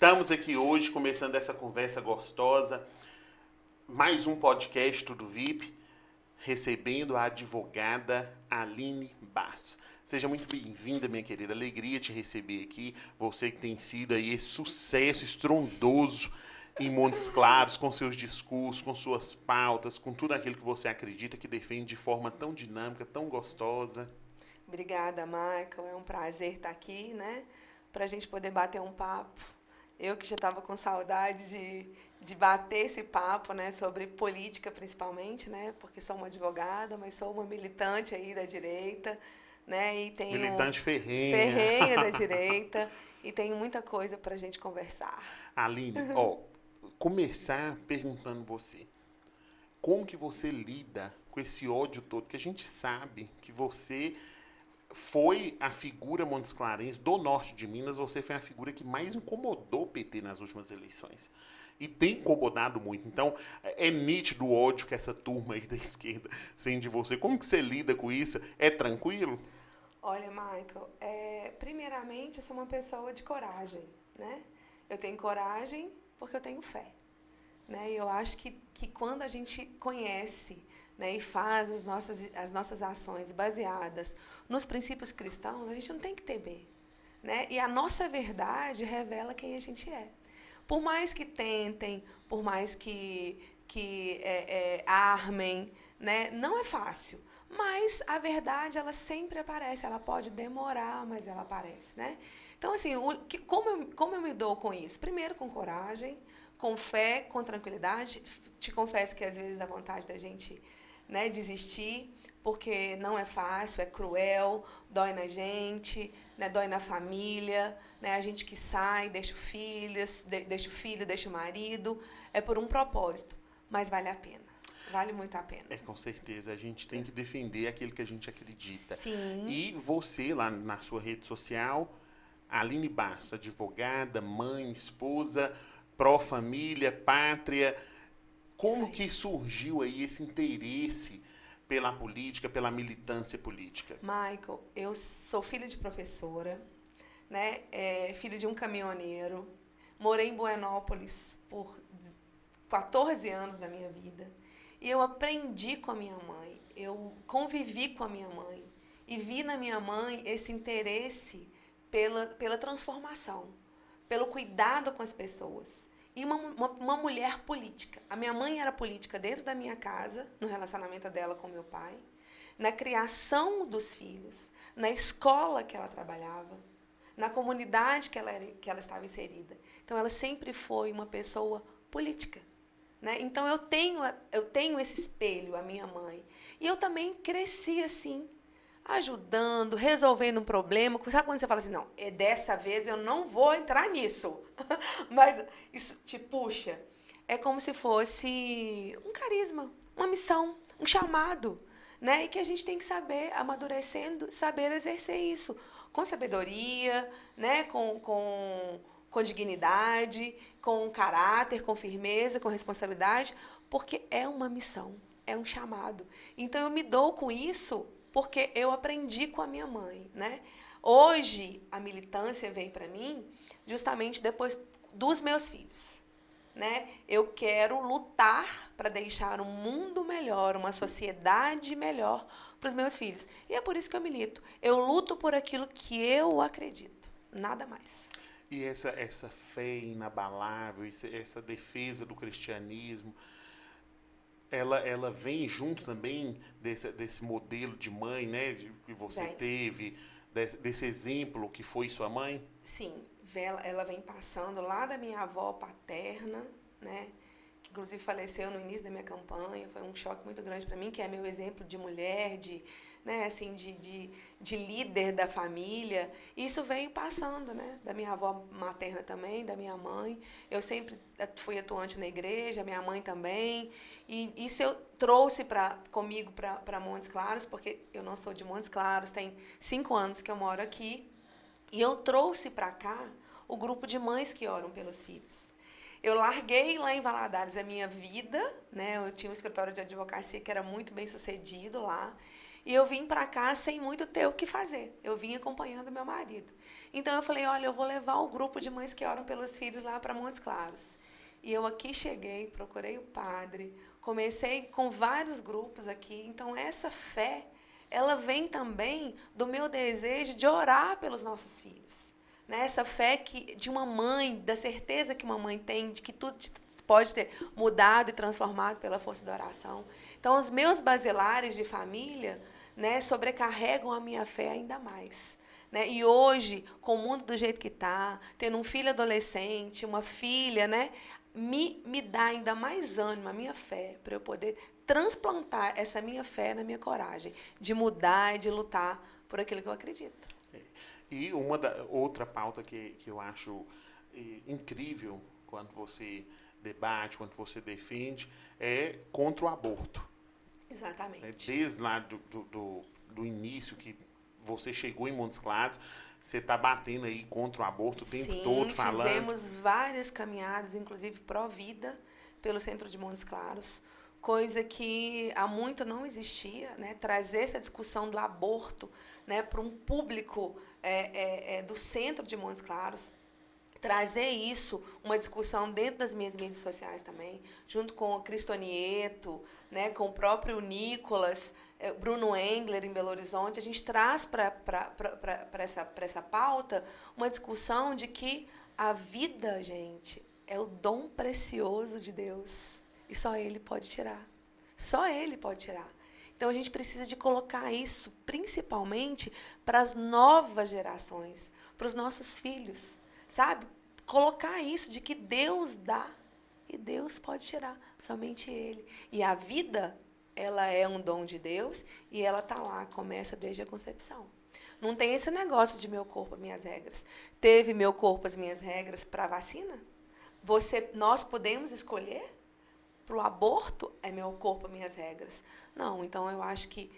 Estamos aqui hoje começando essa conversa gostosa, mais um podcast do VIP, recebendo a advogada Aline Bastos. Seja muito bem-vinda, minha querida. Alegria te receber aqui. Você que tem sido aí esse sucesso estrondoso em Montes Claros, com seus discursos, com suas pautas, com tudo aquilo que você acredita, que defende de forma tão dinâmica, tão gostosa. Obrigada, Michael. É um prazer estar aqui, né? Para a gente poder bater um papo. Eu que já estava com saudade de bater esse papo, né? Sobre política, principalmente, né? Porque sou uma advogada, mas sou uma militante aí da direita, né? E tenho Militante ferrenha. ferrenha da direita e tenho muita coisa para a gente conversar. Aline, começar perguntando você, como que você lida com esse ódio todo? Que a gente sabe que você foi a figura montesclarense do norte de Minas, você foi a figura que mais incomodou o PT nas últimas eleições. E tem incomodado muito. Então, é nítido o ódio que essa turma aí da esquerda sente de você. Como que você lida com isso? É tranquilo? Olha, Michael, primeiramente eu sou uma pessoa de coragem, né? Eu tenho coragem porque eu tenho fé, né? E eu acho que quando a gente conhece, né, e faz as nossas ações baseadas nos princípios cristãos, a gente não tem que temer, né? E a nossa verdade revela quem a gente é. Por mais que tentem, por mais que armem, né? Não é fácil. Mas a verdade, ela sempre aparece. Ela pode demorar, mas ela aparece, né? Então, assim, como eu me dou com isso? Primeiro, com coragem, com fé, com tranquilidade. Te confesso que às vezes dá vontade da gente, né, desistir, porque não é fácil, é cruel, dói na gente, né, dói na família, né, a gente que sai, deixa deixa o filho, deixa o marido, é por um propósito, mas vale a pena, vale muito a pena. Com certeza. A gente tem que defender aquilo que a gente acredita. Sim. E você, lá na sua rede social, Aline Bastos, advogada, mãe, esposa, pró-família, pátria. Como que surgiu aí esse interesse pela política, pela militância política? Michael, eu sou filha de professora, né? Filha de um caminhoneiro. Morei em Buenópolis por 14 anos da minha vida. E eu aprendi com a minha mãe, eu convivi com a minha mãe e vi na minha mãe esse interesse pela transformação, pelo cuidado com as pessoas. E uma mulher política. A minha mãe era política dentro da minha casa, no relacionamento dela com meu pai, na criação dos filhos, na escola que ela trabalhava, na comunidade que ela estava inserida. Então, ela sempre foi uma pessoa política, né? Então, eu tenho esse espelho, a minha mãe. E eu também cresci assim, ajudando, resolvendo um problema. Sabe quando você fala assim, não, dessa vez eu não vou entrar nisso. Mas isso te puxa. É como se fosse um carisma, uma missão, um chamado, né? E que a gente tem que saber, amadurecendo, saber exercer isso com sabedoria, né? Com dignidade, com caráter, com firmeza, com responsabilidade, porque é uma missão, é um chamado. Então, eu me dou com isso porque eu aprendi com a minha mãe, né? Hoje, a militância veio para mim justamente depois dos meus filhos, né? Eu quero lutar para deixar um mundo melhor, uma sociedade melhor para os meus filhos. E é por isso que eu milito. Eu luto por aquilo que eu acredito, nada mais. E essa fé inabalável, essa defesa do cristianismo, ela vem junto também desse modelo de mãe, né, que você teve, desse exemplo que foi sua mãe? Sim, ela vem passando lá da minha avó paterna, né, que inclusive faleceu no início da minha campanha. Foi um choque muito grande para mim, que é meu exemplo de mulher, né, assim, de líder da família. Isso veio passando, né, da minha avó materna também, da minha mãe. Eu sempre fui atuante na igreja, minha mãe também. E isso eu trouxe comigo para Montes Claros, porque eu não sou de Montes Claros, tem 5 anos que eu moro aqui. E eu trouxe para cá o grupo de mães que oram pelos filhos. Eu larguei lá em Valadares a minha vida, né? Eu tinha um escritório de advocacia que era muito bem sucedido lá. E eu vim para cá sem muito ter o que fazer. Eu vim acompanhando meu marido. Então eu falei, olha, eu vou levar o grupo de mães que oram pelos filhos lá para Montes Claros. E eu aqui cheguei, procurei o padre, comecei com vários grupos aqui. Então essa fé, ela vem também do meu desejo de orar pelos nossos filhos. Né? Essa fé de uma mãe, da certeza que uma mãe tem de que tudo pode ter mudado e transformado pela força da oração. Então, os meus basilares de família, né, sobrecarregam a minha fé ainda mais. Né? E hoje, com o mundo do jeito que está, tendo um filho adolescente, uma filha, né, me dá ainda mais ânimo, a minha fé, para eu poder transplantar essa minha fé na minha coragem, de mudar e de lutar por aquilo que eu acredito. E outra pauta que eu acho incrível quando você debate, quando você defende, é contra o aborto. Exatamente. Desde lá do início que você chegou em Montes Claros, você está batendo aí contra o aborto o tempo todo, falando. Fizemos várias caminhadas, inclusive pró-vida, pelo centro de Montes Claros, coisa que há muito não existia, né? Trazer essa discussão do aborto, né, para um público do centro de Montes Claros, trazer isso, uma discussão dentro das minhas mídias sociais também, junto com o Cristonieto, né, com o próprio Nicolas, Bruno Engler em Belo Horizonte, a gente traz para essa pauta uma discussão de que a vida, gente, é o dom precioso de Deus e só Ele pode tirar. Só Ele pode tirar. Então, a gente precisa de colocar isso, principalmente, para as novas gerações, para os nossos filhos, sabe? Colocar isso de que Deus dá e Deus pode tirar, somente Ele. E a vida, ela é um dom de Deus e ela está lá, começa desde a concepção. Não tem esse negócio de meu corpo, minhas regras. Teve meu corpo, as minhas regras para a vacina? Nós podemos escolher? Para o aborto, é meu corpo, minhas regras. Não, então eu acho que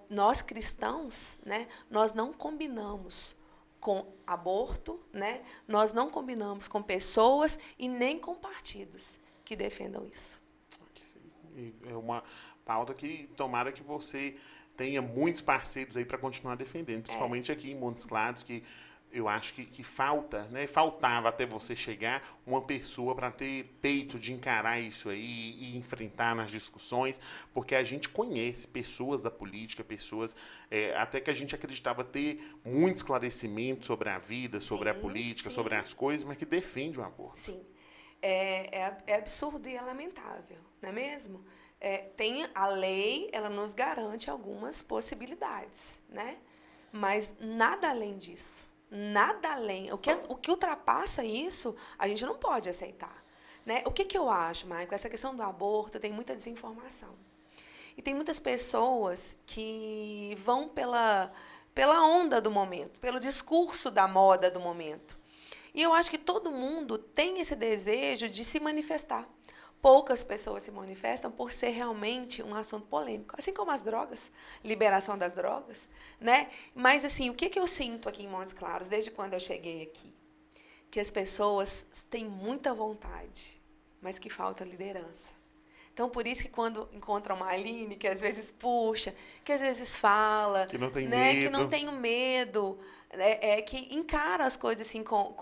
nós cristãos, né, nós não combinamos com aborto, né, nós não combinamos com pessoas e nem com partidos que defendam isso. É uma pauta que tomara que você tenha muitos parceiros aí para continuar defendendo, principalmente aqui em Montes Claros, que eu acho que falta, né? Faltava até você chegar uma pessoa para ter peito de encarar isso aí e enfrentar nas discussões, porque a gente conhece pessoas da política, pessoas até que a gente acreditava ter muito esclarecimento sobre a vida, sobre a política, sobre as coisas, mas que defende o aborto. Sim. É absurdo e é lamentável, não é mesmo? Tem a lei, ela nos garante algumas possibilidades, né? Mas nada além disso. Nada além. O que ultrapassa isso, a gente não pode aceitar. Né? O que eu acho, Maicon? Essa questão do aborto tem muita desinformação. E tem muitas pessoas que vão pela onda do momento, pelo discurso da moda do momento. E eu acho que todo mundo tem esse desejo de se manifestar. Poucas pessoas se manifestam por ser realmente um assunto polêmico, assim como as drogas, liberação das drogas, né? Mas assim, o que eu sinto aqui em Montes Claros desde quando eu cheguei aqui? Que as pessoas têm muita vontade, mas que falta liderança. Então, por isso que quando encontram uma Aline, que às vezes puxa, que às vezes fala, que não tem né, medo, que não tem medo, que encara as coisas assim com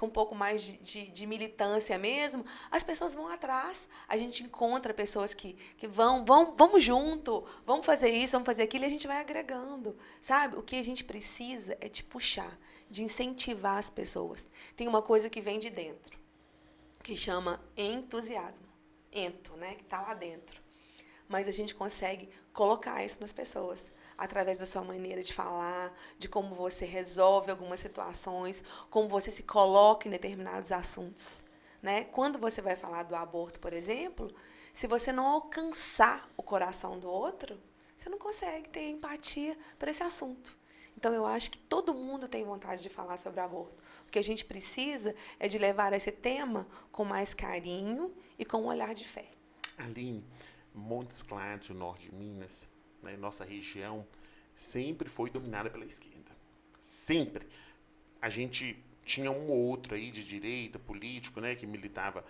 um pouco mais de militância mesmo, as pessoas vão atrás. A gente encontra pessoas que vamos junto, vamos fazer isso, vamos fazer aquilo, e a gente vai agregando, sabe? O que a gente precisa é de puxar, de incentivar as pessoas. Tem uma coisa que vem de dentro, que chama entusiasmo. Né, que está lá dentro. Mas a gente consegue colocar isso nas pessoas, através da sua maneira de falar, de como você resolve algumas situações, como você se coloca em determinados assuntos. Né? Quando você vai falar do aborto, por exemplo, se você não alcançar o coração do outro, você não consegue ter empatia para esse assunto. Então, eu acho que todo mundo tem vontade de falar sobre aborto. O que a gente precisa é de levar esse tema com mais carinho e com um olhar de fé. Aline, Montes Claros, norte de Minas, né, nossa região, sempre foi dominada pela esquerda. Sempre. A gente tinha um ou outro aí de direita, político, né, que militava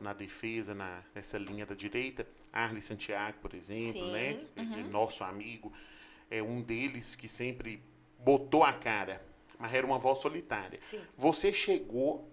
na defesa, nessa linha da direita. Arli Santiago, por exemplo, Sim, né? Nosso amigo. É um deles que sempre botou a cara, mas era uma voz solitária. Sim. Você chegou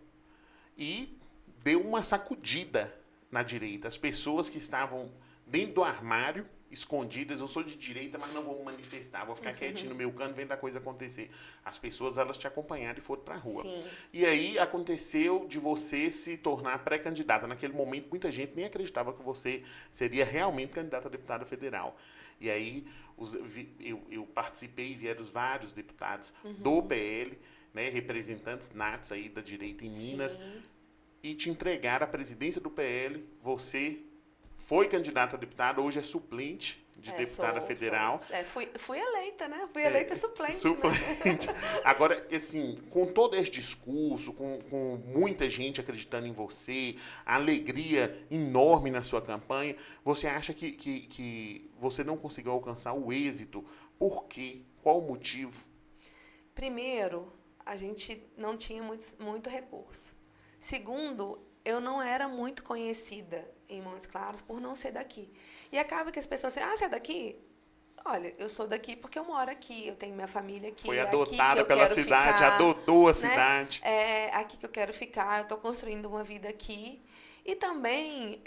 e deu uma sacudida na direita. As pessoas que estavam dentro do armário, escondidas, eu sou de direita, mas não vou me manifestar, vou ficar quietinho no meu canto vendo a coisa acontecer. As pessoas, elas te acompanharam e foram pra rua. Sim. E aí aconteceu de você se tornar pré-candidata. Naquele momento, muita gente nem acreditava que você seria realmente candidata a deputada federal. E aí eu participei e vieram vários deputados do PL, né, representantes natos aí da direita em Minas, Sim. e te entregaram a presidência do PL. Você foi candidata a deputada, hoje é suplente de deputada federal. Fui eleita, né? Fui eleita suplente. Suplente. Né? Agora, assim, com todo esse discurso, com muita gente acreditando em você, a alegria enorme na sua campanha, você acha que você não conseguiu alcançar o êxito? Por quê? Qual o motivo? Primeiro, a gente não tinha muito recurso. Segundo, eu não era muito conhecida em Montes Claros por não ser daqui. E acaba que as pessoas dizem, você é daqui? Olha, eu sou daqui porque eu moro aqui, eu tenho minha família aqui. Foi é aqui que adotada eu pela quero cidade, ficar, adotou a né? cidade. É aqui que eu quero ficar, eu estou construindo uma vida aqui. E também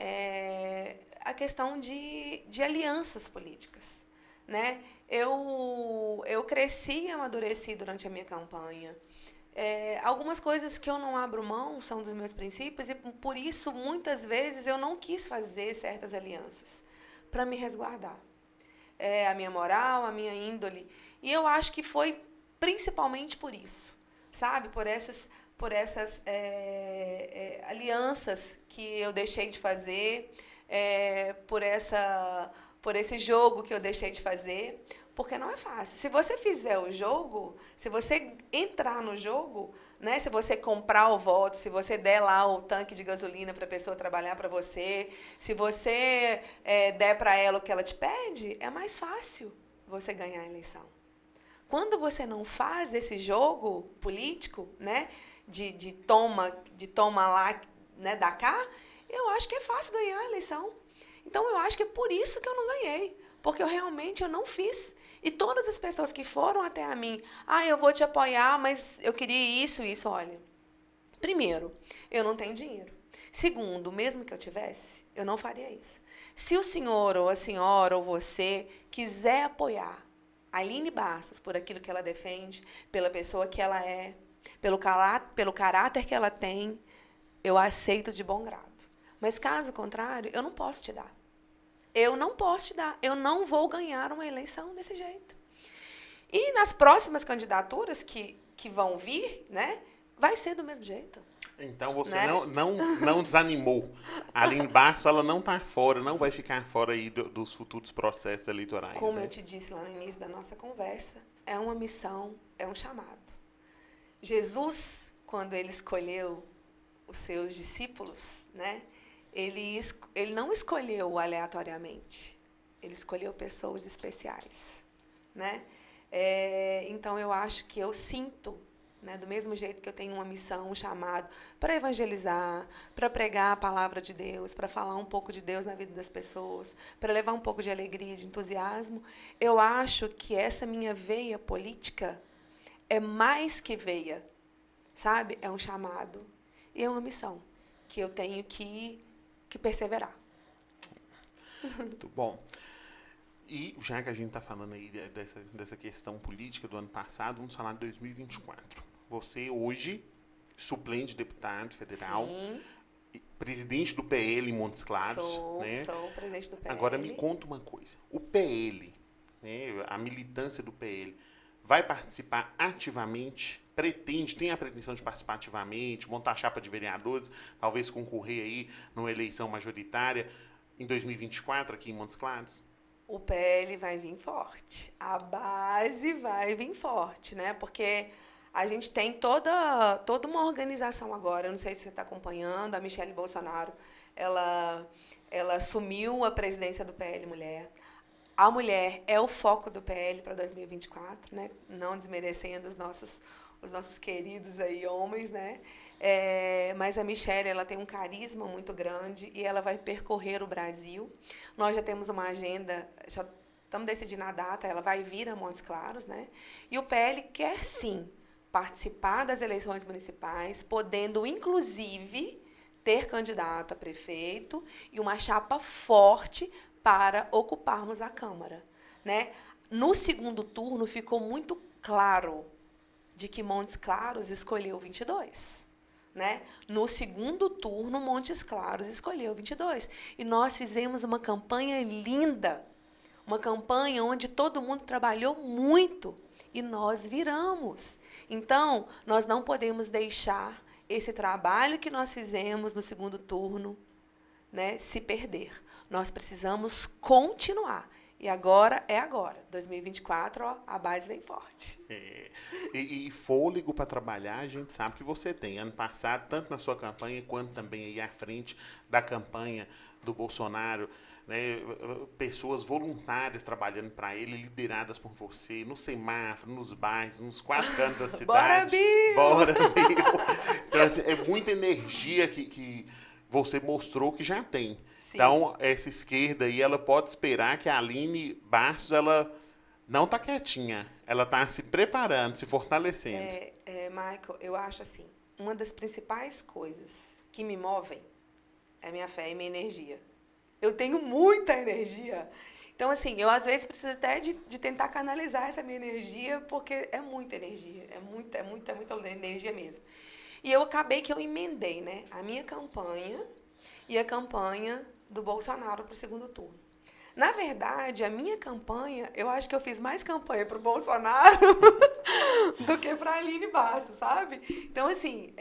a questão de alianças políticas, né? Eu cresci e amadureci durante a minha campanha. Algumas coisas que eu não abro mão são dos meus princípios e por isso muitas vezes eu não quis fazer certas alianças para me resguardar. A minha moral, a minha índole. E eu acho que foi principalmente por isso, sabe? Por essas alianças que eu deixei de fazer, por esse jogo que eu deixei de fazer. Porque não é fácil. Se você fizer o jogo, se você entrar no jogo, né, se você comprar o voto, se você der lá o tanque de gasolina para a pessoa trabalhar para você, se você der para ela o que ela te pede, é mais fácil você ganhar a eleição. Quando você não faz esse jogo político, né, de toma lá, né, da cá, eu acho que é fácil ganhar a eleição. Então, eu acho que é por isso que eu não ganhei. Porque eu não fiz. E todas as pessoas que foram até a mim, eu vou te apoiar, mas eu queria isso. Olha, primeiro, eu não tenho dinheiro. Segundo, mesmo que eu tivesse, eu não faria isso. Se o senhor ou a senhora ou você quiser apoiar a Aline Bastos por aquilo que ela defende, pela pessoa que ela é, pelo caráter que ela tem, eu aceito de bom grado. Mas, caso contrário, eu não posso te dar. Eu não posso te dar. Eu não vou ganhar uma eleição desse jeito. E nas próximas candidaturas que vão vir, né, vai ser do mesmo jeito. Então você, né? não desanimou. Ali embaixo ela não está fora, não vai ficar fora aí dos futuros processos eleitorais. Como eu te disse lá no início da nossa conversa, é uma missão, é um chamado. Jesus, quando ele escolheu os seus discípulos, né, ele não escolheu aleatoriamente. Ele escolheu pessoas especiais, né? Então, eu acho que eu sinto, né, do mesmo jeito que eu tenho uma missão, um chamado para evangelizar, para pregar a palavra de Deus, para falar um pouco de Deus na vida das pessoas, para levar um pouco de alegria, de entusiasmo, eu acho que essa minha veia política é mais que veia, sabe? É um chamado e é uma missão que eu tenho que perseverar. Muito bom. E já que a gente está falando aí dessa questão política do ano passado, vamos falar de 2024. Você hoje, suplente de deputado federal, Sim. Presidente do PL em Montes Claros. Sou presidente do PL. Agora me conta uma coisa. O PL, né, a militância do PL, vai participar ativamente? Tem a pretensão de participar ativamente, montar chapa de vereadores, talvez concorrer aí numa eleição majoritária em 2024 aqui em Montes Claros? O PL vai vir forte. A base vai vir forte, né? Porque a gente tem toda uma organização agora. Eu não sei se você está acompanhando. A Michelle Bolsonaro, ela assumiu a presidência do PL Mulher. A mulher é o foco do PL para 2024, né? Não desmerecendo os nossos queridos aí homens, né? Mas a Michelle, ela tem um carisma muito grande e ela vai percorrer o Brasil. Nós já temos uma agenda, já estamos decidindo a data, ela vai vir a Montes Claros, né? E o PL quer sim participar das eleições municipais, podendo inclusive ter candidato a prefeito e uma chapa forte para ocuparmos a Câmara, né? No segundo turno ficou muito claro de que Montes Claros escolheu 22. Né? No segundo turno, Montes Claros escolheu 22. E nós fizemos uma campanha linda, uma campanha onde todo mundo trabalhou muito e nós viramos. Então, nós não podemos deixar esse trabalho que nós fizemos no segundo turno, né, se perder. Nós precisamos continuar. E agora é agora. 2024, ó, a base vem forte. E fôlego para trabalhar, a gente sabe que você tem. Ano passado, tanto na sua campanha, quanto também aí à frente da campanha do Bolsonaro, né, pessoas voluntárias trabalhando para ele, lideradas por você, no semáforo, nos bairros, nos 4 cantos da cidade. Bora, Bill! Bora, Bill! Então, assim, é muita energia que você mostrou que já tem. Sim. Então, essa esquerda aí, ela pode esperar que a Aline Bastos, ela não está quietinha. Ela está se preparando, se fortalecendo. Michael, eu acho assim, uma das principais coisas que me movem é minha fé e minha energia. Eu tenho muita energia. Então, assim, eu às vezes preciso até de tentar canalizar essa minha energia, porque é muita energia. É muita energia mesmo. E eu acabei que eu emendei, né, a minha campanha e a campanha do Bolsonaro para o segundo turno. Na verdade, a minha campanha, eu acho que eu fiz mais campanha para o Bolsonaro do que para a Aline Bastos, sabe? Então, assim,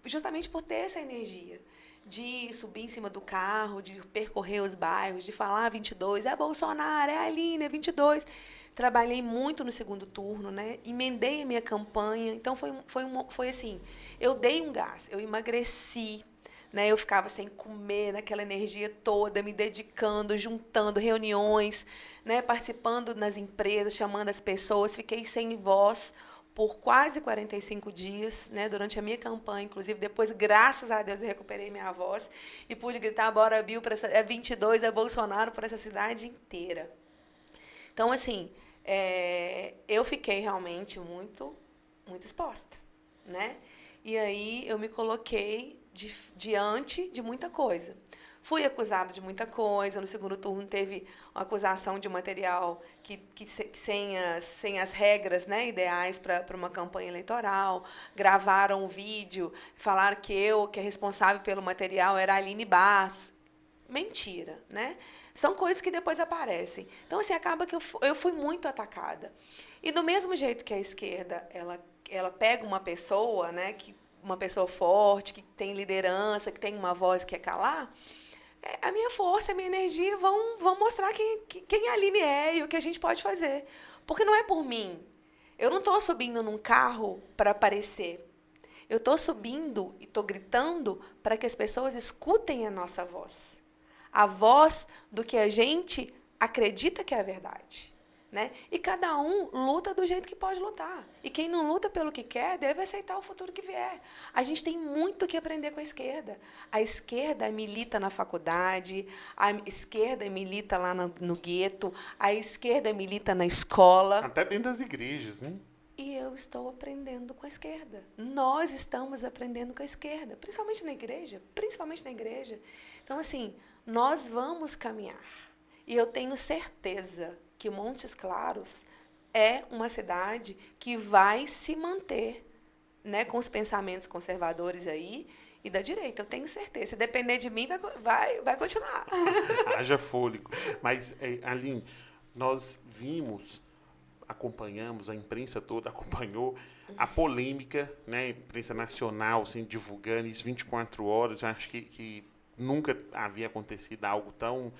justamente por ter essa energia de subir em cima do carro, de percorrer os bairros, de falar 22, é Bolsonaro, é Aline, é 22. Trabalhei muito no segundo turno, né? Emendei a minha campanha. Então, foi assim, eu dei um gás, eu emagreci, né? Eu ficava sem comer, naquela energia toda, me dedicando, juntando reuniões, né? Participando nas empresas, chamando as pessoas. Fiquei sem voz por quase 45 dias, né? Durante a minha campanha, inclusive. Depois, graças a Deus, eu recuperei minha voz e pude gritar, bora, Bill, é 22, é Bolsonaro, por essa cidade inteira. Então, assim, eu fiquei realmente muito exposta, né? E aí eu me coloquei diante de muita coisa. Fui acusada de muita coisa. No segundo turno teve uma acusação de um material que sem as regras, né, ideais para uma campanha eleitoral. Gravaram um vídeo, falaram que é responsável pelo material era a Aline Bastos. Mentira, né? São coisas que depois aparecem. Então, assim, acaba que eu fui muito atacada. E do mesmo jeito que a esquerda, ela pega uma pessoa, né, uma pessoa forte, que tem liderança, que tem uma voz que quer calar, a minha força, a minha energia vão mostrar quem a Aline é e o que a gente pode fazer. Porque não é por mim. Eu não estou subindo num carro para aparecer. Eu estou subindo e estou gritando para que as pessoas escutem a nossa voz. A voz do que a gente acredita que é a verdade, né? E cada um luta do jeito que pode lutar. E quem não luta pelo que quer, deve aceitar o futuro que vier. A gente tem muito que aprender com a esquerda. A esquerda milita na faculdade, a esquerda milita lá no gueto, a esquerda milita na escola. Até dentro das igrejas, né? E eu estou aprendendo com a esquerda. Nós estamos aprendendo com a esquerda, principalmente na igreja. Então, assim, nós vamos caminhar. E eu tenho certeza que Montes Claros é uma cidade que vai se manter, né, com os pensamentos conservadores aí e da direita. Eu tenho certeza. Se depender de mim, vai continuar. Haja fôlego. Mas, Aline, nós acompanhamos, a imprensa toda acompanhou a polêmica, né, a imprensa nacional, assim, divulgando isso 24 horas. Eu acho que nunca havia acontecido algo tão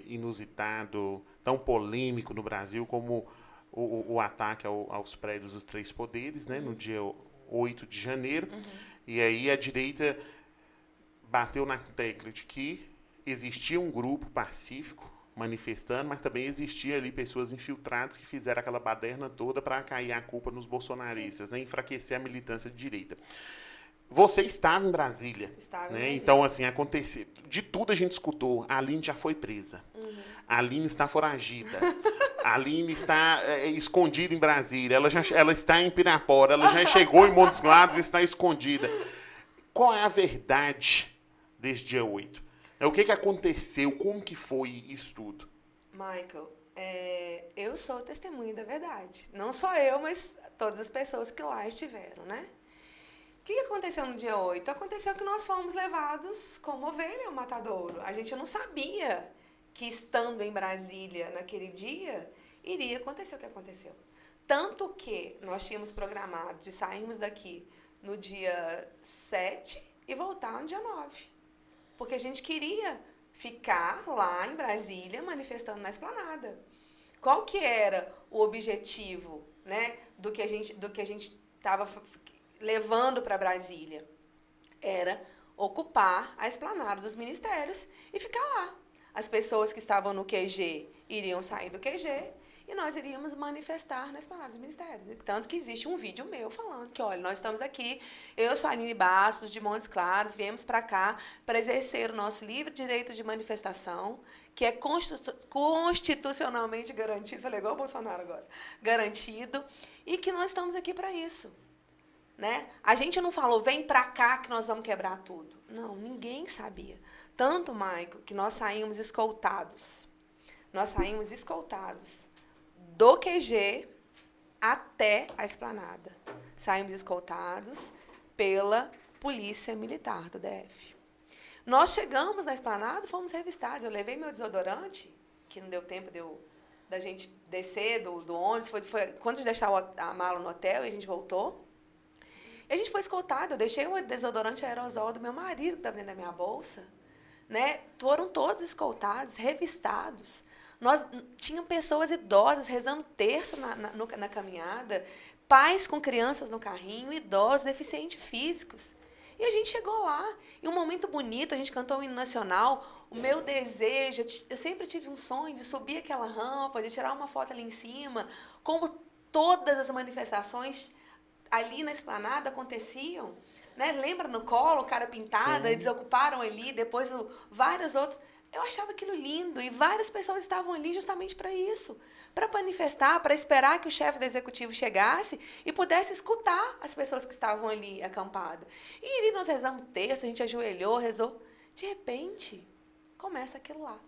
inusitado, tão polêmico no Brasil como o ataque aos prédios dos três poderes, né, no dia 8 de janeiro. E aí a direita bateu na tecla de que existia um grupo pacífico, manifestando, mas também existia ali pessoas infiltradas que fizeram aquela baderna toda para cair a culpa nos bolsonaristas, né? Enfraquecer a militância de direita. Você estava em Brasília, Estava em né? Brasília. Então, assim, aconteceu. De tudo a gente escutou. A Aline já foi presa. A Aline está foragida. A Aline está escondida em Brasília. Ela está em Pirapora. Ela já chegou em Montes Claros e está escondida. Qual é a verdade desse dia 8? O que aconteceu? Como que foi isso tudo? Michael, eu sou testemunha da verdade. Não só eu, mas todas as pessoas que lá estiveram, né? O que aconteceu no dia 8? Aconteceu que nós fomos levados como ovelha ao matadouro. A gente não sabia que, estando em Brasília naquele dia, iria acontecer o que aconteceu. Tanto que nós tínhamos programado de sairmos daqui no dia 7 e voltar no dia 9. Porque a gente queria ficar lá em Brasília manifestando na Esplanada. Qual que era o objetivo, né, do que a gente estava levando para Brasília? Era ocupar a Esplanada dos Ministérios e ficar lá. As pessoas que estavam no QG iriam sair do QG e nós iríamos manifestar na Esplanada dos Ministérios. Tanto que existe um vídeo meu falando que, olha, nós estamos aqui, eu sou a Aline Bastos, de Montes Claros, viemos para cá para exercer o nosso livre direito de manifestação, que é constitucionalmente garantido, falei igual o Bolsonaro agora, garantido, e que nós estamos aqui para isso. Né? A gente não falou, vem para cá que nós vamos quebrar tudo. Não, ninguém sabia. Tanto, Maico, que nós saímos escoltados. Nós saímos escoltados do QG até a Esplanada. Saímos escoltados pela Polícia Militar do DF. Nós chegamos na Esplanada e fomos revistados. Eu levei meu desodorante, que não deu tempo da gente descer do ônibus. Foi quando a gente deixar a mala no hotel e a gente voltou. E a gente foi escoltado. Eu deixei o desodorante aerosol do meu marido, que estava dentro da minha bolsa. Né? Foram todos escoltados, revistados. Tinham pessoas idosas rezando terço na caminhada, pais com crianças no carrinho, idosos, deficientes físicos. E a gente chegou lá. E um momento bonito, a gente cantou o hino nacional. O meu desejo, eu sempre tive um sonho de subir aquela rampa, de tirar uma foto ali em cima, como todas as manifestações ali na Esplanada aconteciam. Né? Lembra no Colo, cara pintada, eles ocuparam ali, depois vários outros. Eu achava aquilo lindo e várias pessoas estavam ali justamente para isso, para manifestar, para esperar que o chefe do executivo chegasse e pudesse escutar as pessoas que estavam ali acampadas. E ali nós rezamos terço, a gente ajoelhou, rezou. De repente, começa aquilo lá,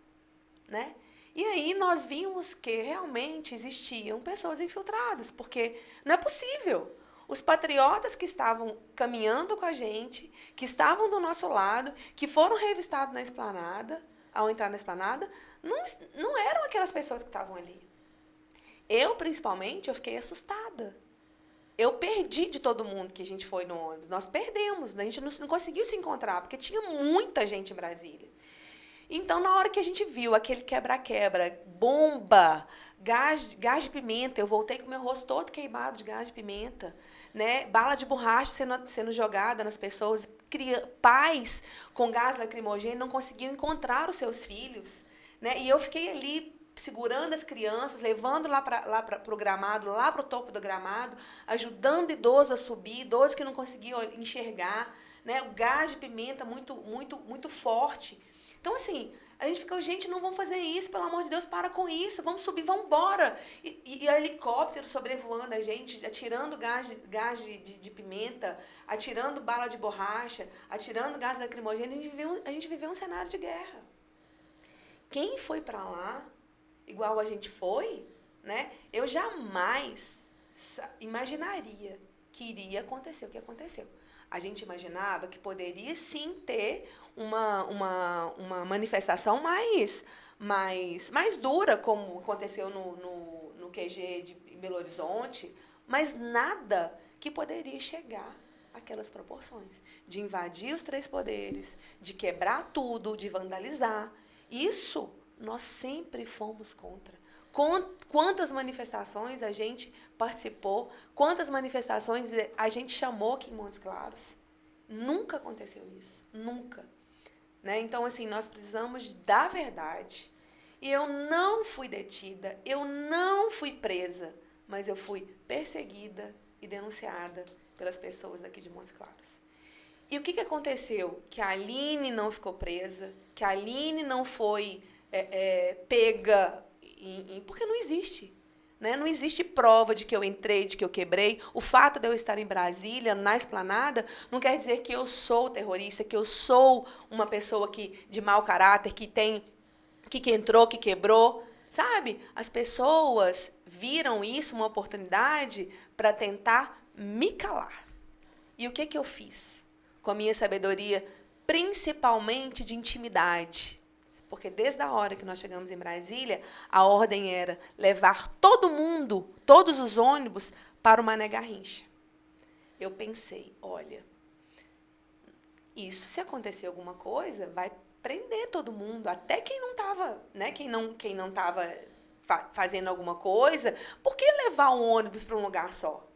né? E aí nós vimos que realmente existiam pessoas infiltradas, porque não é possível. Os patriotas que estavam caminhando com a gente, que estavam do nosso lado, que foram revistados na Esplanada, ao entrar na Esplanada, não eram aquelas pessoas que estavam ali. Eu, principalmente, eu fiquei assustada. Eu perdi de todo mundo que a gente foi no ônibus. Nós perdemos, a gente não conseguiu se encontrar, porque tinha muita gente em Brasília. Então, na hora que a gente viu aquele quebra-quebra, bomba, gás de pimenta, eu voltei com o meu rosto todo queimado de gás de pimenta, né? Bala de borracha sendo jogada nas pessoas, pais com gás lacrimogêneo não conseguiam encontrar os seus filhos, né? E eu fiquei ali segurando as crianças, levando lá para o gramado, lá para o topo do gramado, ajudando idosos a subir, idosos que não conseguiam enxergar, né? O gás de pimenta muito forte. Então, assim, a gente ficou, gente, não vamos fazer isso, pelo amor de Deus, para com isso, vamos subir, vamos embora. E helicóptero sobrevoando a gente, atirando gás de pimenta, atirando bala de borracha, atirando gás lacrimogêneo, a gente viveu um cenário de guerra. Quem foi para lá, igual a gente foi, né? Eu jamais imaginaria que iria acontecer o que aconteceu. A gente imaginava que poderia sim ter uma manifestação mais dura, como aconteceu no QG em Belo Horizonte, mas nada que poderia chegar àquelas proporções. De invadir os 3 poderes, de quebrar tudo, de vandalizar. Isso nós sempre fomos contra. Quantas manifestações a gente participou, quantas manifestações a gente chamou aqui em Montes Claros. Nunca aconteceu isso, nunca. Né? Então, assim, nós precisamos da verdade. E eu não fui detida, eu não fui presa, mas eu fui perseguida e denunciada pelas pessoas daqui de Montes Claros. E o que aconteceu? Que a Aline não ficou presa, que a Aline não foi pega, porque não existe. Né? Não existe prova de que eu entrei, de que eu quebrei. O fato de eu estar em Brasília, na Esplanada, não quer dizer que eu sou terrorista, que eu sou uma pessoa de mau caráter, que entrou, que quebrou. Sabe? As pessoas viram isso uma oportunidade para tentar me calar. E o que eu fiz? Com a minha sabedoria, principalmente de intimidade. Porque desde a hora que nós chegamos em Brasília, a ordem era levar todo mundo, todos os ônibus, para o Mané Garrincha. Eu pensei, olha, isso, se acontecer alguma coisa, vai prender todo mundo, até quem não estava, né? Quem não estava fazendo alguma coisa. Por que levar um ônibus para um lugar só?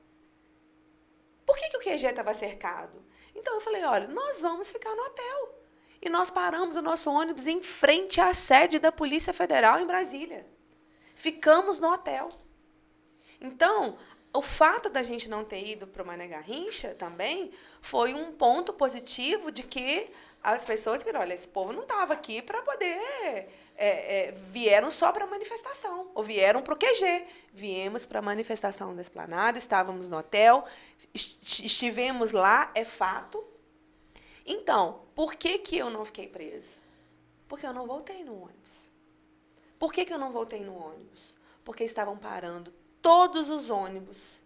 Por que o QG estava cercado? Então eu falei, olha, nós vamos ficar no hotel. E nós paramos o nosso ônibus em frente à sede da Polícia Federal em Brasília. Ficamos no hotel. Então, o fato da gente não ter ido para o Mané Garrincha também foi um ponto positivo de que as pessoas viram, olha, esse povo não estava aqui para poder... vieram só para a manifestação, ou vieram para o QG. Viemos para a manifestação da Esplanada, estávamos no hotel, estivemos lá, é fato. Então, por que eu não fiquei presa? Porque eu não voltei no ônibus. Por que eu não voltei no ônibus? Porque estavam parando todos os ônibus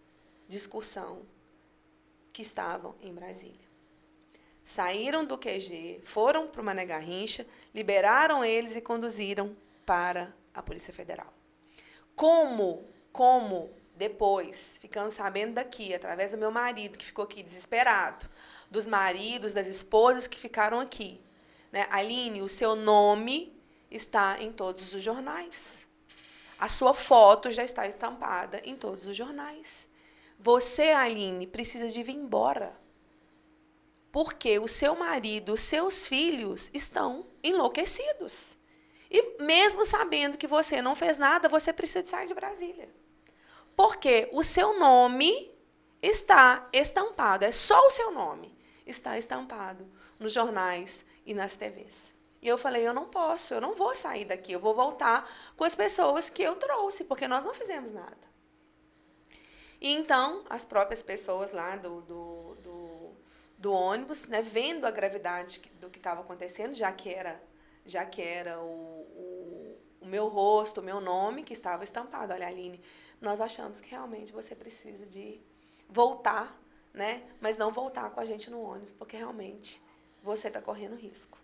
de excursão que estavam em Brasília. Saíram do QG, foram para o Mané Garrincha, liberaram eles e conduziram para a Polícia Federal. Como depois, ficando sabendo daqui, através do meu marido, que ficou aqui desesperado, dos maridos, das esposas que ficaram aqui. Né? Aline, o seu nome está em todos os jornais. A sua foto já está estampada em todos os jornais. Você, Aline, precisa de vir embora. Porque o seu marido, os seus filhos estão enlouquecidos. E mesmo sabendo que você não fez nada, você precisa sair de Brasília. Porque o seu nome está estampado, é só o seu nome, está estampado nos jornais e nas TVs. E eu falei, eu não posso, eu não vou sair daqui, eu vou voltar com as pessoas que eu trouxe, porque nós não fizemos nada. E então, as próprias pessoas lá do ônibus, né, vendo a gravidade do que estava acontecendo, já que era o meu rosto, o meu nome que estava estampado. Olha, Aline, nós achamos que realmente você precisa de voltar, né, mas não voltar com a gente no ônibus, porque realmente você está correndo risco.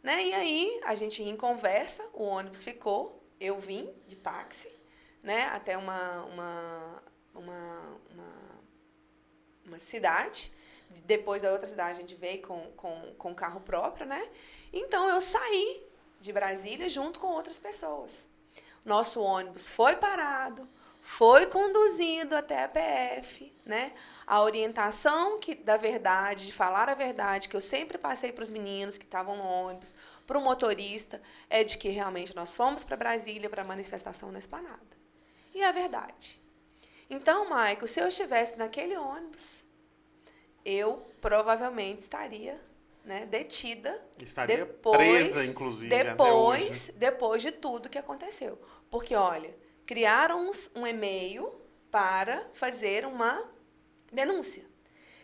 Né? E aí, a gente ia em conversa, o ônibus ficou, eu vim de táxi, né, até uma cidade. Depois da outra cidade, a gente veio com carro próprio, né? Então, eu saí de Brasília junto com outras pessoas. Nosso ônibus foi parado, foi conduzido até a PF, né? A orientação da verdade, de falar a verdade, que eu sempre passei para os meninos que estavam no ônibus, para o motorista, é de que realmente nós fomos para Brasília para a manifestação na Esplanada. E é a verdade. Então, Maico, se eu estivesse naquele ônibus, eu provavelmente estaria, né, detida. Estaria presa, inclusive, depois de tudo que aconteceu. Porque, olha, criaram um e-mail para fazer uma denúncia.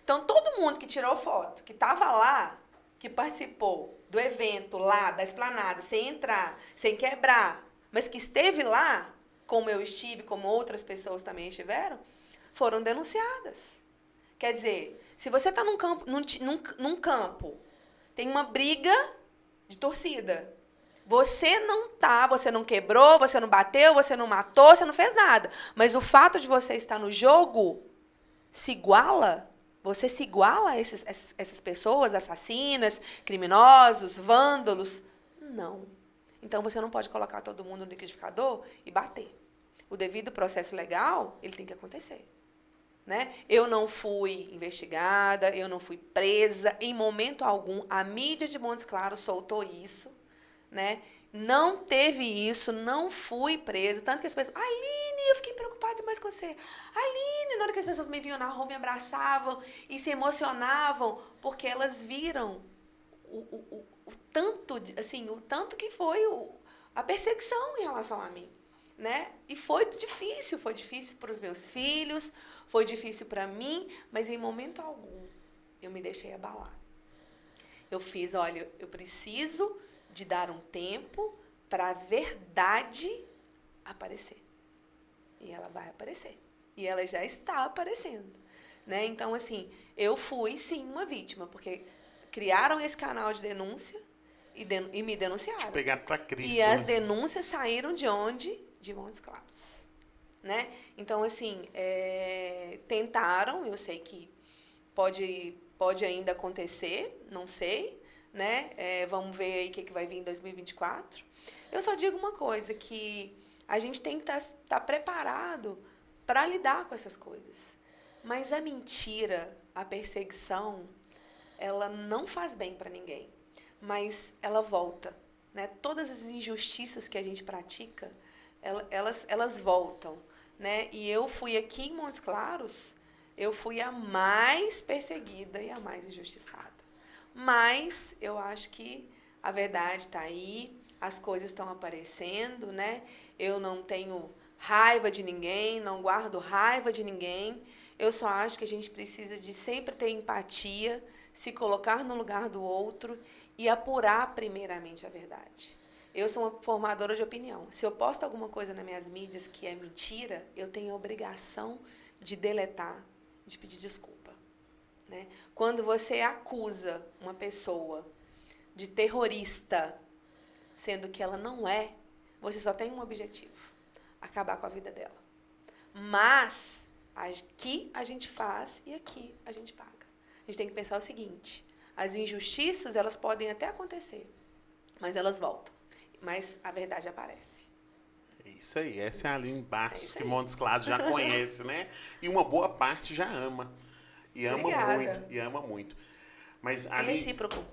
Então, todo mundo que tirou foto, que estava lá, que participou do evento lá, da Esplanada, sem entrar, sem quebrar, mas que esteve lá, como eu estive, como outras pessoas também estiveram, foram denunciadas. Quer dizer, se você está num campo, tem uma briga de torcida. Você não quebrou, você não bateu, você não matou, você não fez nada. Mas o fato de você estar no jogo você se iguala a essas pessoas, assassinas, criminosos, vândalos? Não. Então, você não pode colocar todo mundo no liquidificador e bater. O devido processo legal, ele tem que acontecer. Né? Eu não fui investigada, eu não fui presa, em momento algum. A mídia de Montes Claros soltou isso, né? Não teve isso, não fui presa. Tanto que as pessoas... Aline, eu fiquei preocupada demais com você. Aline, na hora que as pessoas me viam na rua, me abraçavam e se emocionavam, porque elas viram o tanto, assim, o tanto que foi a perseguição em relação a mim, né? E foi difícil para os meus filhos, foi difícil para mim, mas em momento algum eu me deixei abalar. Eu fiz, olha, eu preciso de dar um tempo para a verdade aparecer. E ela vai aparecer. E ela já está aparecendo, né? Então, assim, eu fui, sim, uma vítima, porque criaram esse canal de denúncia e me denunciaram. Pegaram para Cristo, E as né? denúncias saíram de onde? De Montes Claros, né? Então, assim, tentaram, eu sei que pode ainda acontecer, não sei, né? Vamos ver aí o que vai vir em 2024. Eu só digo uma coisa, que a gente tem que estar preparado para lidar com essas coisas. Mas a mentira, a perseguição, ela não faz bem para ninguém, mas ela volta, né? Todas as injustiças que a gente pratica, elas voltam, né? E eu fui aqui em Montes Claros, eu fui a mais perseguida e a mais injustiçada. Mas eu acho que a verdade está aí, as coisas estão aparecendo, né? Eu não tenho raiva de ninguém, não guardo raiva de ninguém. Eu só acho que a gente precisa de sempre ter empatia, se colocar no lugar do outro e apurar primeiramente a verdade. Eu sou uma formadora de opinião. Se eu posto alguma coisa nas minhas mídias que é mentira, eu tenho a obrigação de deletar, de pedir desculpa, né? Quando você acusa uma pessoa de terrorista, sendo que ela não é, você só tem um objetivo: acabar com a vida dela. Mas aqui a gente faz e aqui a gente paga. A gente tem que pensar o seguinte: as injustiças, elas podem até acontecer, mas elas voltam. Mas a verdade aparece. É isso aí, essa é a Aline Bastos, que aí. Montes Claros já conhece, né? E uma boa parte já ama. E ama Obrigada. muito, e ama muito. Mas, É Aline, recíproco.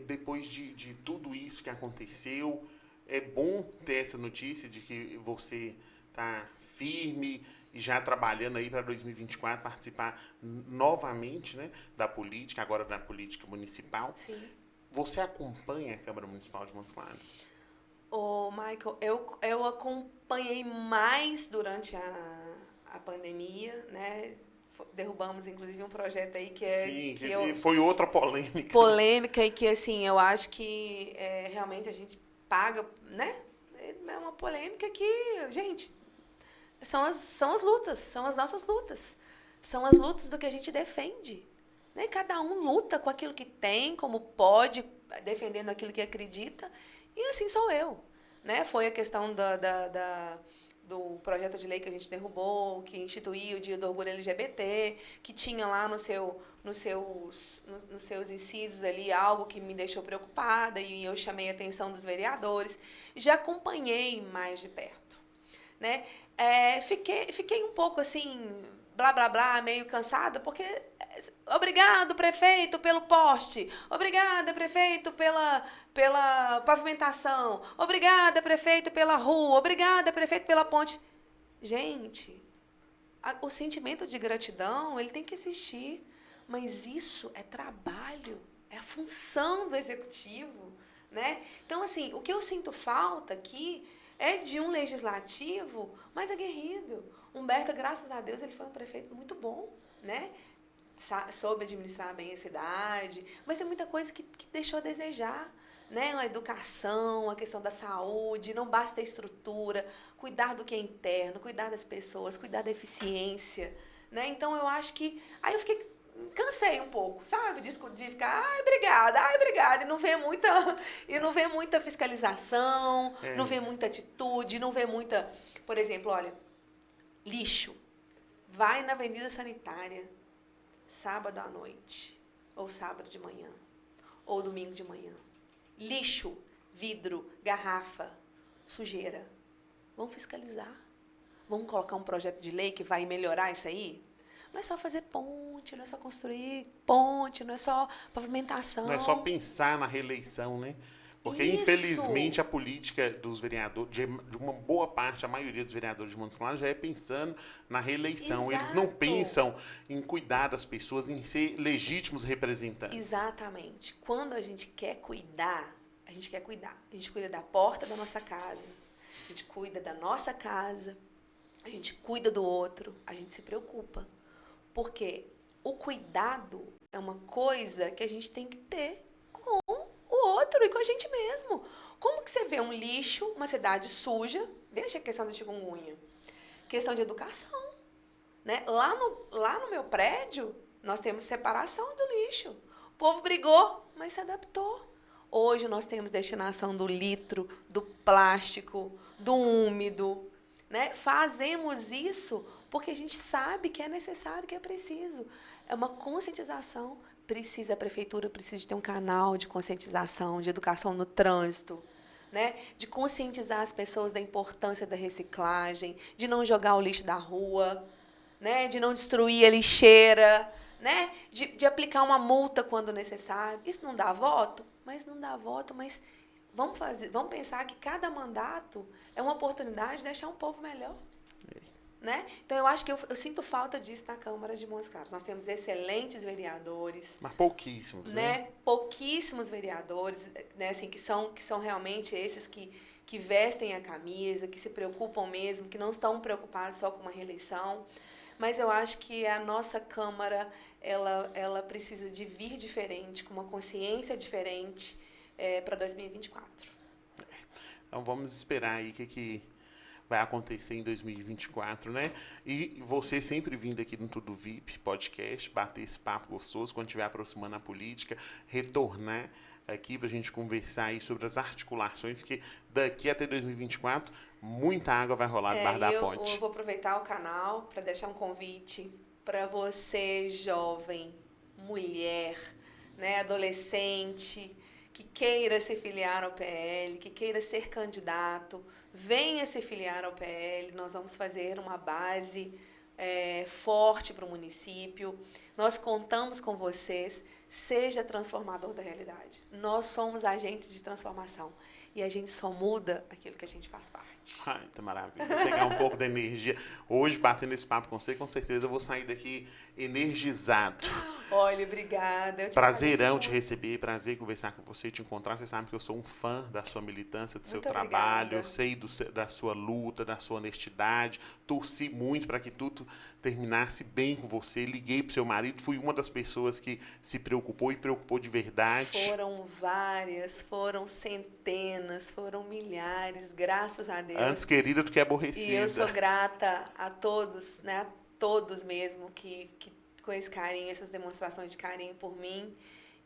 depois de tudo isso que aconteceu, é bom ter essa notícia de que você está firme e já trabalhando aí para 2024, participar novamente, né, da política, agora da política municipal. Sim. Você acompanha a Câmara Municipal de Montes Claros? Ô, Michael, eu acompanhei mais durante a pandemia, né? Derrubamos, inclusive, um projeto aí que Sim, que eu... foi outra polêmica. polêmica e que, assim, eu acho que realmente a gente paga, né? É uma polêmica que, gente, são as lutas, são as nossas lutas. São as lutas do que a gente defende, né? Cada um luta com aquilo que tem, como pode, defendendo aquilo que acredita. E assim sou eu, né? Foi a questão do projeto de lei que a gente derrubou, que instituiu o Dia do Orgulho LGBT, que tinha lá nos seus incisos ali algo que me deixou preocupada e eu chamei a atenção dos vereadores. Já acompanhei mais de perto, né? Fiquei um pouco assim, blá, blá, blá, meio cansada, porque obrigado, prefeito, pelo poste. Obrigada, prefeito, pela pavimentação. Obrigada, prefeito, pela rua. Obrigada, prefeito, pela ponte. Gente, o sentimento de gratidão, ele tem que existir. Mas isso é trabalho, é a função do executivo, né? Então, assim, o que eu sinto falta aqui é de um legislativo mais aguerrido. Humberto, graças a Deus, ele foi um prefeito muito bom, né? Soube administrar bem a cidade, mas tem muita coisa que deixou a desejar, né? A educação, a questão da saúde, não basta a estrutura, cuidar do que é interno, cuidar das pessoas, cuidar da eficiência, né? Então, eu acho que... Aí eu cansei um pouco, sabe? De ficar, ai, obrigada, e não vê muita fiscalização, não vê muita atitude, não vê muita... Por exemplo, olha, lixo. Vai na Avenida Sanitária, sábado à noite, ou sábado de manhã, ou domingo de manhã. Lixo, vidro, garrafa, sujeira. Vamos fiscalizar. Vamos colocar um projeto de lei que vai melhorar isso aí? Não é só fazer ponte, não é só construir ponte, não é só pavimentação. Não é só pensar na reeleição, né? Porque, Isso. infelizmente, a política dos vereadores, de uma boa parte, a maioria dos vereadores de Montes Claros já é pensando na reeleição. Eles não Exato. pensam em cuidar das pessoas, em ser legítimos representantes. Exatamente. Quando a gente quer cuidar, a gente quer cuidar. A gente cuida da porta da nossa casa, a gente cuida da nossa casa, a gente cuida do outro, a gente se preocupa. Porque o cuidado é uma coisa que a gente tem que ter com o outro e com a gente mesmo. Como que você vê um lixo, uma cidade suja? Veja a questão da chikungunya. Questão de educação, né? Lá no meu prédio, nós temos separação do lixo. O povo brigou, mas se adaptou. Hoje nós temos destinação do litro, do plástico, do úmido, né? Fazemos isso porque a gente sabe que é necessário, que é preciso. É uma conscientização. A prefeitura precisa ter um canal de conscientização, de educação no trânsito, né? De conscientizar as pessoas da importância da reciclagem, de não jogar o lixo da rua, né? De não destruir a lixeira, né? De aplicar uma multa quando necessário. Isso não dá voto? Mas não dá voto, mas vamos pensar que cada mandato é uma oportunidade de deixar um povo melhor. Né? Então, eu acho que eu sinto falta disso na Câmara de Montes Claros. Nós temos excelentes vereadores. Mas pouquíssimos, né? Pouquíssimos vereadores, né? Assim, que são realmente esses que vestem a camisa, que se preocupam mesmo, que não estão preocupados só com uma reeleição. Mas eu acho que a nossa Câmara, ela precisa de vir diferente, com uma consciência diferente para 2024. Então, vamos esperar aí o que vai acontecer em 2024, né? E você sempre vindo aqui no Tudo VIP Podcast, bater esse papo gostoso, quando estiver aproximando a política, retornar aqui para a gente conversar aí sobre as articulações, porque daqui até 2024, muita água vai rolar debaixo da ponte. Eu vou aproveitar o canal para deixar um convite para você, jovem, mulher, né, adolescente, que queira se filiar ao PL, que queira ser candidato, venha se filiar ao PL. Nós vamos fazer uma base forte para o município. Nós contamos com vocês. Seja transformador da realidade. Nós somos agentes de transformação. E a gente só muda aquilo que a gente faz parte. Ai, tá maravilha. Vou pegar um pouco da energia. Hoje, batendo esse papo com você, com certeza eu vou sair daqui energizado. Olha, obrigada. Prazerão te receber, prazer conversar com você, te encontrar. Você sabe que eu sou um fã da sua militância, do seu trabalho, sei da sua luta, da sua honestidade. Torci muito para que tudo terminasse bem com você. Liguei pro seu marido, fui uma das pessoas que se preocupou e preocupou de verdade. Foram várias, foram centenas, foram milhares, graças a Deus. Antes querida do que aborrecida. E eu sou grata a todos, né? A todos mesmo que com esse carinho, essas demonstrações de carinho por mim,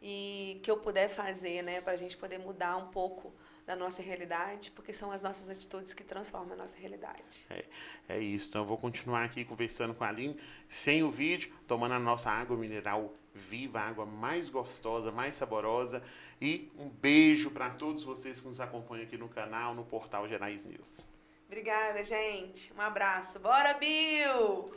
e que eu puder fazer, né, para a gente poder mudar um pouco da nossa realidade, porque são as nossas atitudes que transformam a nossa realidade. É isso. Então eu vou continuar aqui conversando com a Aline, sem o vídeo, tomando a nossa água mineral viva, a água mais gostosa, mais saborosa. E um beijo para todos vocês que nos acompanham aqui no canal, no portal Gerais News. Obrigada, gente. Um abraço. Bora, Bill!